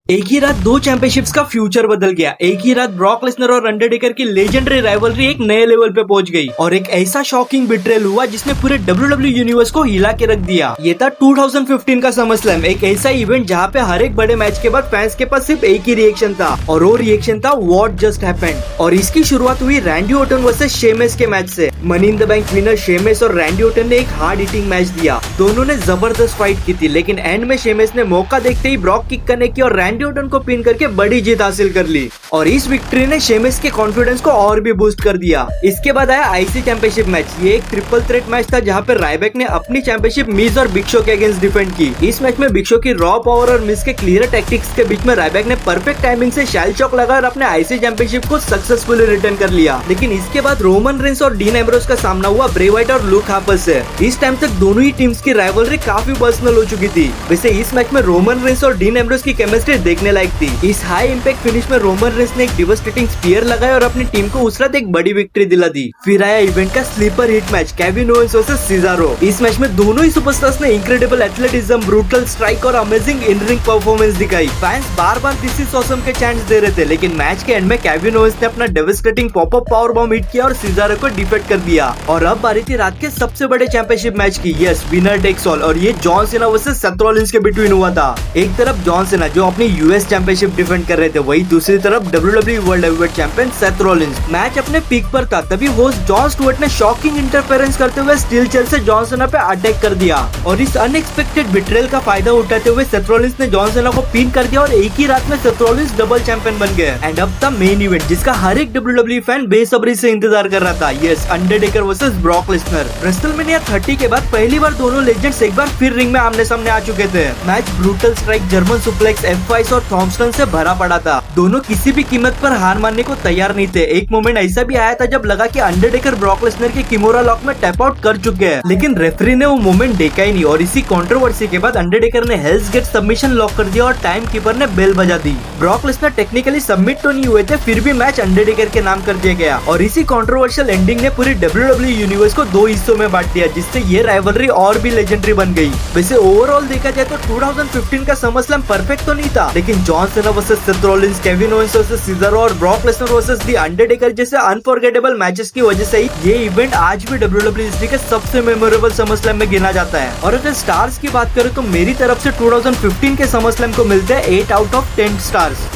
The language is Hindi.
एक ही रात दो चैंपियनशिप्स का फ्यूचर बदल गया। एक ही रात ब्रॉक लेसनर और अंडरटेकर की लेजेंडरी राइवलरी एक नए लेवल पे पहुंच गई और एक ऐसा शॉकिंग बिट्रेल हुआ जिसने पूरे WWE यूनिवर्स को हिला के रख दिया। ये था 2015 का समरस्लैम, एक ऐसा इवेंट जहां पे हर एक बड़े मैच के बाद फैंस के पास सिर्फ एक ही रिएक्शन था और वो रिएक्शन था व्हाट जस्ट हैपेंड। और इसकी शुरुआत हुई रैंडी ओर्टन वर्सेस शेमेस के मैच से। Money in the bank winner Sheamus और रैंडी ओर्टन ने एक हार्ड हिटिंग मैच दिया। दोनों ने जबरदस्त फाइट की थी, लेकिन एंड में शेमेस ने मौका देखते ही ब्रॉक किक करने की और रैंडी ओर्टन को पिन करके बड़ी जीत हासिल कर ली और इस विक्ट्री ने शेमेस के कॉन्फिडेंस को और भी बूस्ट कर दिया। इसके बाद आया आईसी चैंपियनशिप मैच। ये एक ट्रिपल थ्रेट मैच था जहां पर रायबैक ने अपनी चैंपियनशिप मिज और बिग शो के अगेंस्ट डिफेंड की। इस मैच में बिग शो की रॉ पावर और मिज के क्लियर टैक्टिक्स के बीच में रायबैक ने परफेक्ट टाइमिंग से शैल चॉक लगा और अपने आईसी चैंपियनशिप को सक्सेसफुली रिटर्न कर लिया। लेकिन इसके बाद रोमन रेंस और डीन एम्ब्रोस का सामना हुआ ब्रे व्हाइट और लूक हार्पर से। इस टाइम तक दोनों ही टीम्स की राइवलरी काफी पर्सनल हो चुकी थी। वैसे इस मैच में रोमन रेंस और डीन एम्ब्रोस की केमिस्ट्री देखने लायक थी। इस हाई इम्पैक्ट फिनिश में रोमन रेंस ने एक डिवास्टेटिंग स्पीयर लगाया और अपनी टीम को उस रात एक बड़ी विक्ट्री दिला दी। फिर आया इवेंट का sleeper hit match, Kevin Owens versus Cesaro. इस मैच में दोनों ही सुपरस्टार्स ने इंक्रेडिबल एथलेटिज्म, ब्रूटल स्ट्राइक और अमेजिंग इन रिंग परफॉर्मेंस दिखाई। फैंस बार बार दिस इज ऑसम के चैंट्स दे रहे थे, लेकिन मैच के एंड में केविन ओवेंस ने अपना devastating popup power bomb hit किया और सिजारो को डिफीट कर दिया। और अब बारी थी रात के सबसे बड़े चैंपियनशिप मैच की। Yes, winner takes all. और ये John Cena versus Seth Rollins के बिटवीन हुआ था। एक तरफ जॉन सीना जो अपनी यूएस चैंपियनशिप डिफेंड कर रहे थे, वही दूसरी तरफ WWE world heavyweight champion Seth Rollins. Match अपने पीक पर था, तभी होस्ट जॉन स्टुअर्ट ने शॉकिंग इंटरफेरेंस करते हुए स्टील चेयर से जॉन सीना पे अटैक कर दिया और इस अनएक्सपेक्टेड बिट्रेल का फायदा उठाते हुए सेथ रॉलिंस ने जॉन सीना को पिन कर दिया और एक ही रात में सेथ रॉलिंस डबल चैंपियन बन गए। एंड अब था मेन इवेंट जिसका हर एक WWE फैन बेसब्री से इंतजार कर रहा था। Yes, Undertaker versus Brock Lesnar. WrestleMania 30 के बाद पहली बार दोनों लेजेंड्स एक बार फिर रिंग में आमने सामने आ चुके थे। Match brutal strike, German suplex, F5 और थॉम्पसन से भरा पड़ा था। दोनों किसी भी कीमत पर हार मानने को तैयार नहीं थे। एक मोमेंट ऐसा भी आया था जब लगा कि अंडरटेकर ब्रॉक लेसनर के किमोरा लॉक में टैप आउट कर चुके हैं, लेकिन रेफरी ने वो मोमेंट देखा ही नहीं और इसी कंट्रोवर्सी के बाद अंडरटेकर ने हेल्स गेट सबमिशन लॉक कर दिया और टाइम कीपर ने बेल बजा दी। ब्रॉक लेसनर टेक्निकली सबमिट तो नहीं हुए थे, फिर भी मैच अंडरटेकर के नाम कर दिया गया और इसी कंट्रोवर्शियल एंडिंग ने पूरी WWE यूनिवर्स को दो हिस्सों में बांट दिया, जिससे ये राइवलरी और भी लेजेंडरी बन गई। वैसे ओवरऑल देखा जाए तो 2015 का समरस्लैम परफेक्ट तो नहीं था, लेकिन John Cena versus Seth Rollins, Kevin Owens versus Cesaro और Brock Lesnar versus the Undertaker जैसे अनफॉरगेटेबल मैचेस की वजह से ही ये इवेंट आज भी WWE हिस्ट्री के सबसे मेमोरेबल समरस्लैम में गिना जाता है। और अगर स्टार्स की बात करें तो मेरी तरफ से 2015 के समरस्लैम को मिलते हैं 8 आउट ऑफ 10 स्टार्स।